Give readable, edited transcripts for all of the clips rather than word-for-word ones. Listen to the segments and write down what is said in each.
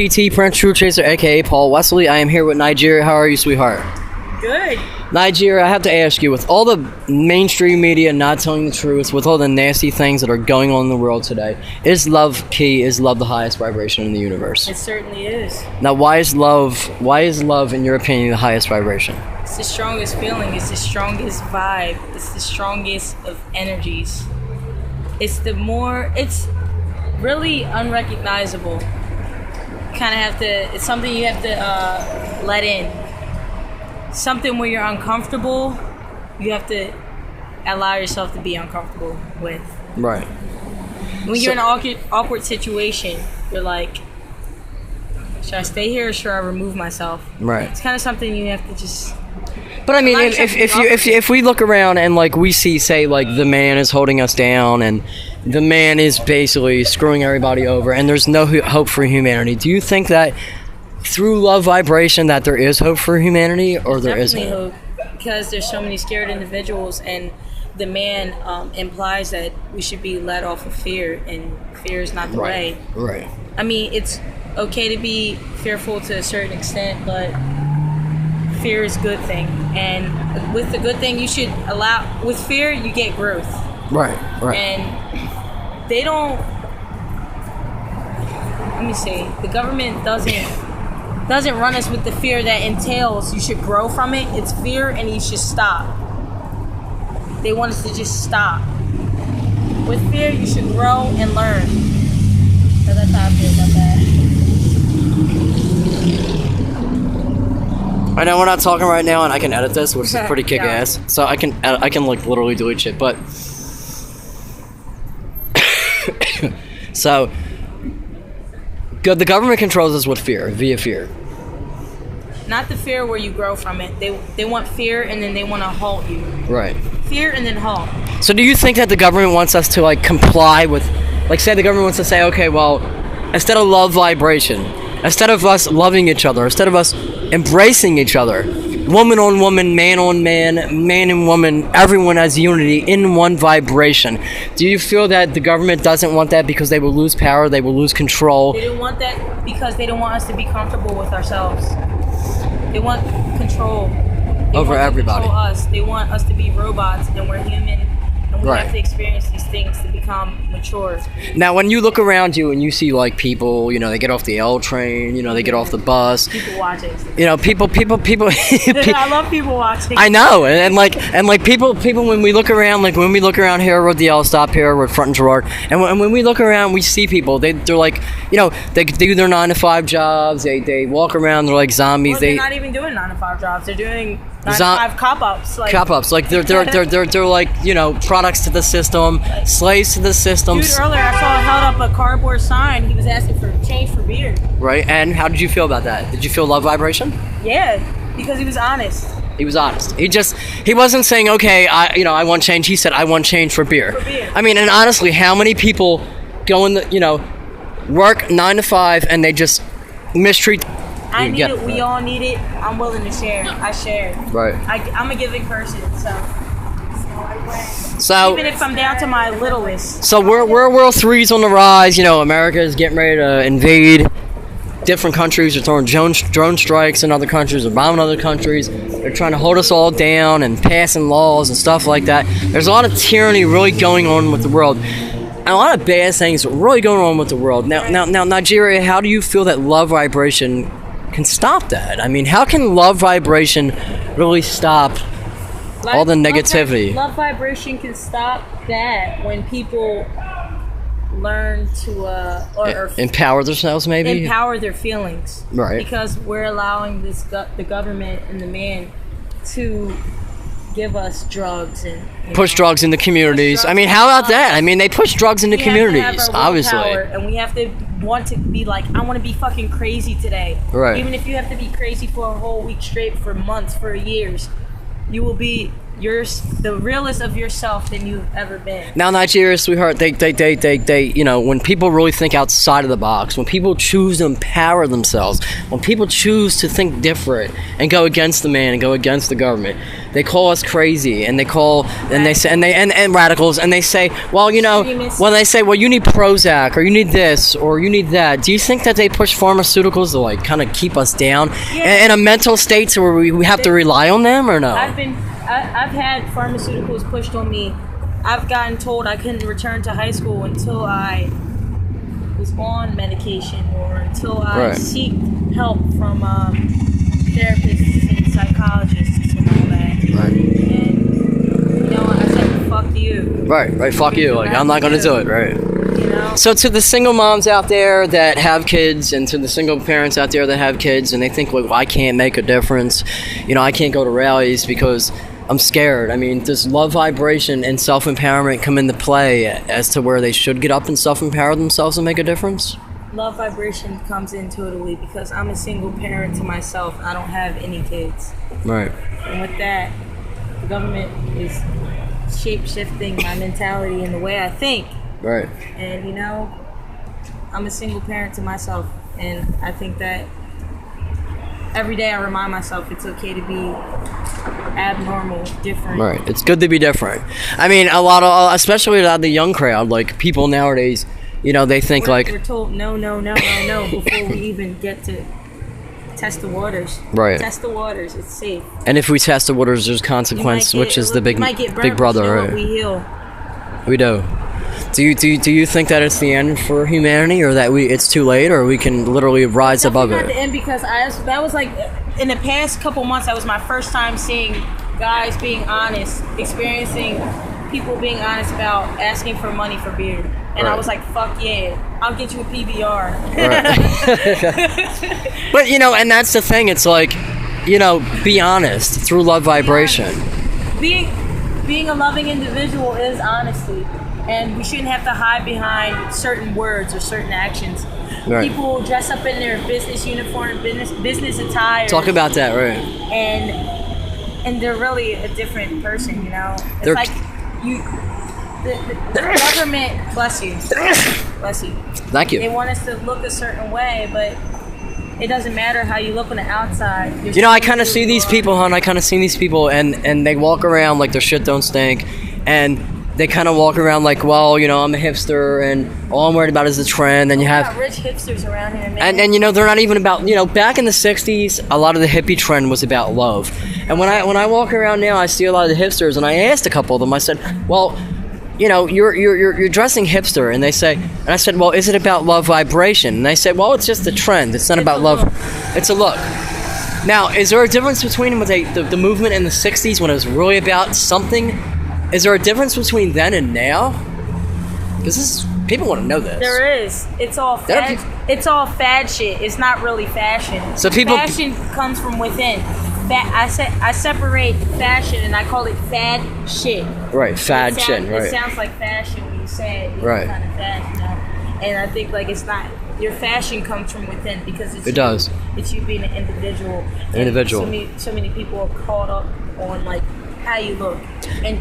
PT, Prince True Chaser, aka Paul Wesley. I am here with Nigeria. How are you, sweetheart? Good. Nigeria, I have to ask you, with all the mainstream media not telling the truth, with all the nasty things that are going on in the world today, is love key? Is love the highest vibration in the universe? It certainly is. Now, why is love, in your opinion, the highest vibration? It's the strongest feeling. It's the strongest vibe. It's the strongest of energies. It's really unrecognizable. It's something you have to let in. Something where you're uncomfortable, you have to allow yourself to be uncomfortable with. Right. When you're in an awkward situation, you're like, should I stay here or should I remove myself? Right. It's kind of something you have to just... But I mean, if we look around and like we see, say, like the man is holding us down and the man is basically screwing everybody over and there's no hope for humanity, do you think that through love vibration that there is hope for humanity, or there isn't? Definitely hope, because there's so many scared individuals, and the man implies that we should be let off of fear, and fear is not the way. Right. I mean, it's okay to be fearful to a certain extent, but fear is a good thing, and with the good thing, you should allow. With fear, you get growth. Right. And they don't. Let me see. The government doesn't run us with the fear that entails you should grow from it. It's fear and you should stop. They want us to just stop. With fear, you should grow and learn. So that's how I feel about that. I know we're not talking right now, and I can edit this, which is pretty kick-ass. So I can like literally delete shit, but so the government controls us with fear, via fear. Not the fear where you grow from it. They want fear and then they want to halt you. Right. Fear and then halt. So do you think that the government wants us to like comply with, like say the government wants to say, okay, well, instead of love vibration, instead of us loving each other, instead of us embracing each other, woman on woman, man on man, man and woman, everyone has unity in one vibration. Do you feel that the government doesn't want that because they will lose power, they will lose control? They don't want that because they don't want us to be comfortable with ourselves. They want control. They over want everybody. To control us. They want us to be robots, and we're human, and we have to experience these things to become mature. Now, when you look around you and you see like people, they get off the L train, they get off the bus. People watching. People. I love people watching. I know, and people. When we look around here with the L stop here with Front and Gerard, and when we look around, we see people. They're like, they do their 9-to-5 jobs. They walk around. They're like zombies. Well, they're not even doing 9-to-5 jobs. They're doing 9-to-5 cop-ups. Cop-ups. Like they're like products to the system, slaves to the system. Dude, earlier I saw held up a cardboard sign. He was asking for change for beer. Right, and how did you feel about that? Did you feel love vibration? Yeah, because he was honest. He was honest. He wasn't saying, okay, I want change. He said, I want change for beer. For beer. I mean, and honestly, how many people go in work 9-to-5 and they just mistreat. I need it. We all need it. I'm willing to share. I share. Right. I'm a giving person, so even if I'm down to my littlest. So we're World 3's on the rise. America is getting ready to invade different countries. They're throwing drone strikes in other countries. They're bombing other countries. They're trying to hold us all down and passing laws and stuff like that. There's a lot of tyranny really going on with the world. And a lot of bad things really going on with the world. Now, Nigeria, how do you feel that love vibration can stop that? I mean, how can love vibration really stop all the negativity? Love vibration can stop that when people learn to or empower themselves, maybe empower their feelings, right? Because we're allowing the government and the man to give us drugs and push drugs in the communities. I mean, how about that? I mean, they push drugs in the communities, obviously, and we have to want to be like, I want to be fucking crazy today, right? Even if you have to be crazy for a whole week straight, for months, for years, you will be you're the realest of yourself than you've ever been. Now, Nigeria, sweetheart, they, you know, when people really think outside of the box, when people choose to empower themselves, when people choose to think different and go against the man and go against the government, they call us crazy, and they call, and they say, and radicals, and they say, well, you know, when they say, well, you need Prozac, or you need this, or you need that, do you think that they push pharmaceuticals to, like, kind of keep us down in a mental state to where we have to rely on them, or no? I've had pharmaceuticals pushed on me. I've gotten told I couldn't return to high school until I was on medication, or until I seek help from therapists and psychologists and all that. Right. And, you know, I said, fuck you. Right, fuck you. Like, I'm not going to do it, right? You know? So to the single moms out there that have kids, and to the single parents out there that have kids, and they think, like, well, I can't make a difference. You know, I can't go to rallies because I'm scared. I mean, does love vibration and self-empowerment come into play as to where they should get up and self-empower themselves and make a difference? Love vibration comes in totally because I'm a single parent to myself. I don't have any kids. Right. And with that, the government is shape-shifting my mentality and the way I think. Right. And, you know, I'm a single parent to myself. And I think that every day I remind myself it's okay to be abnormal, different. Right. It's good to be different. I mean, a lot of, especially the young crowd, like people nowadays, you know, they think we're told no before we even get to test the waters. Right. Test the waters. It's safe. And if we test the waters, there's consequence, which is the big brother, right? We heal. We do. Do you think that it's the end for humanity, or that it's too late, or we can literally rise above it? Not the end, because that was like in the past couple months. That was my first time seeing guys being honest, experiencing people being honest about asking for money for beer, and I was like, "Fuck yeah, I'll get you a PBR." Right. But you know, and that's the thing. It's like, you know, be honest through love vibration. Being a loving individual is honesty. And we shouldn't have to hide behind certain words or certain actions. Right. People dress up in their business uniform, business attire. Talk about that, right? And they're really a different person, you know. It's like the government. Bless you. Thank you. They want us to look a certain way, but it doesn't matter how you look on the outside. You know, I kind of see these people, hon. I kind of see these people, and they walk around like their shit don't stink, and they kind of walk around like, well, you know, I'm a hipster, and all I'm worried about is the trend. And you have rich hipsters around here, man. And you know, they're not even about, you know, back in the 60s, a lot of the hippie trend was about love. And when I walk around now, I see a lot of the hipsters, and I asked a couple of them, I said, well, you know, you're dressing hipster, and they say, and I said, well, is it about love vibration? And they said, well, it's just a trend. It's not about love. It's a look. Now, is there a difference between the movement in the 60s when it was really about something? Is there a difference between then and now? Because people want to know this. There is. It's all fad. It's all fad shit. It's not really fashion. So fashion comes from within. I separate fashion and I call it fad shit. Right, fad shit. Right. It sounds like fashion when you say it. It's right. Kind of fad, you know? And I think like it's not. Your fashion comes from within because it does. It's you being an individual. So many people are caught up on like how you look, and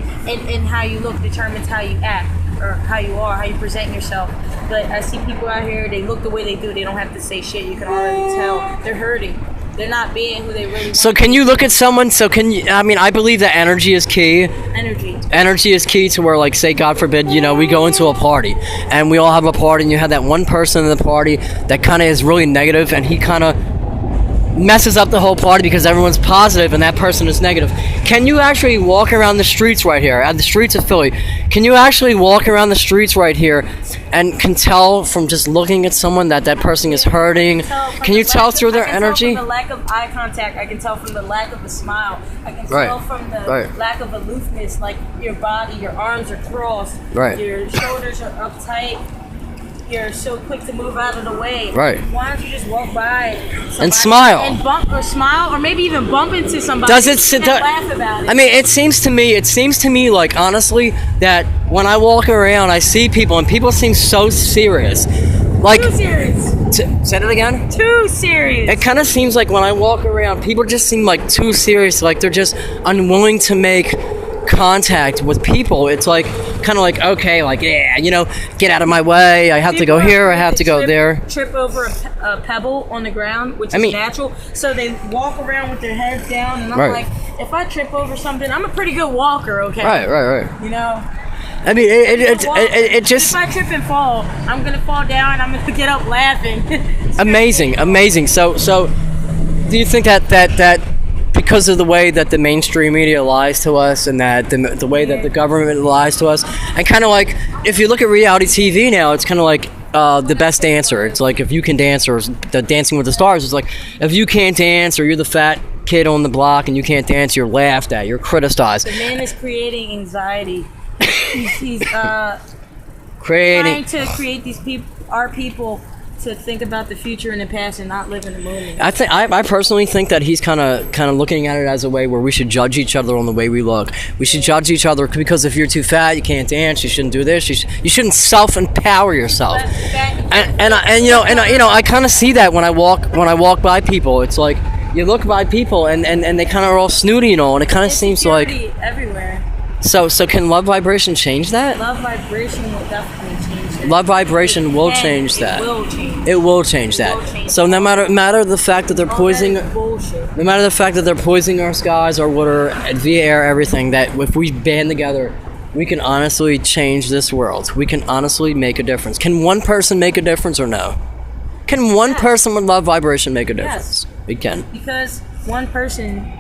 how you look determines how you act, or how you are, how you present yourself. But I see people out here, they look the way they do, they don't have to say shit, you can already tell they're hurting, they're not being who they really want. So can you look at someone, I mean, I believe that energy is key. Energy is key to where, like, say, God forbid, you know, we go into a party, and we all have a party, and you have that one person in the party that kind of is really negative, and he kind of messes up the whole party because everyone's positive and that person is negative. Can you actually walk around the streets right here, at the streets of Philly, can you actually walk around the streets right here and can tell from just looking at someone that person is hurting? Can you tell through their energy? I can tell from the lack of eye contact. I can tell from the lack of a smile. I can tell from the lack of aloofness, like your body, your arms are crossed, your shoulders are uptight. You're so quick to move out of the way. Right. Why don't you just walk by and smile and smile, or maybe even bump into somebody? And laugh about it. I mean, it seems to me like, honestly, that when I walk around, I see people, and people seem so serious. Like, too serious. Say it again. Too serious. It kind of seems like when I walk around, people just seem like too serious. Like they're just unwilling to make contact with people, it's like kind of like, okay, like, yeah, you know, get out of my way. I have to go here. I have to go there. Trip over a pebble on the ground, which is natural. So they walk around with their heads down, and I'm like, if I trip over something, I'm a pretty good walker, okay? Right. You know. I mean, it just. If I trip and fall, I'm gonna fall down. I'm gonna get up laughing. amazing. So, do you think that because of the way that the mainstream media lies to us, and that the way that the government lies to us, and kind of like, if you look at reality TV now, it's kind of like The Best Dancer. It's like, if you can dance, or the Dancing with the Stars. It's like, if you can't dance, or you're the fat kid on the block and you can't dance, you're laughed at, you're criticized. The man is creating anxiety. He's creating, trying to create our people to think about the future and the past and not live in the moment. I personally think that he's kind of looking at it as a way where we should judge each other on the way we look. We should judge each other because if you're too fat, you can't dance. You shouldn't do this. You shouldn't self-empower yourself. And you know I kind of see that when I walk by people. It's like you look by people and they kind of are all snooty and all, and it kind of seems like everywhere. So can love vibration change that? Love vibration will definitely change that. Love vibration will change that. It will change that. So no matter the fact that they're poisoning, no matter the fact that they're poisoning our skies, our water, via air, everything, that if we band together, we can honestly change this world. We can honestly make a difference. Can one person make a difference or no? Can one person with love vibration make a difference? Yes. We can. Because one person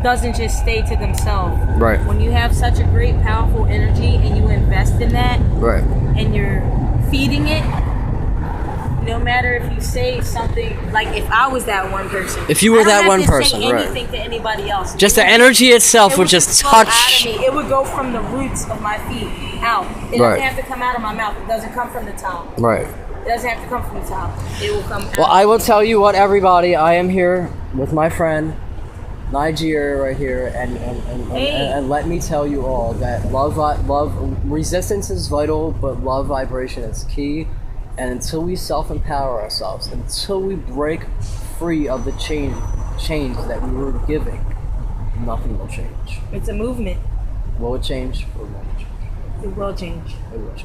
doesn't just stay to themselves. Right. When you have such a great, powerful energy and you invest in that, right, and you're feeding it, no matter if you say something, like if I was that one person. If you were that one person, right. I don't have to say anything to anybody else. Just the energy itself would just touch. It would go from the roots of my feet out. It doesn't have to come out of my mouth. It doesn't come from the top. Right. It doesn't have to come from the top. It will come out. Well, I will tell you what, everybody. I am here with my friend Nigeria right here, and let me tell you all that love resistance is vital, but love vibration is key. And until we self-empower ourselves, until we break free of the change that we were giving, nothing will change. It's a movement. Will it change? Or won't it change? It will change. It will change.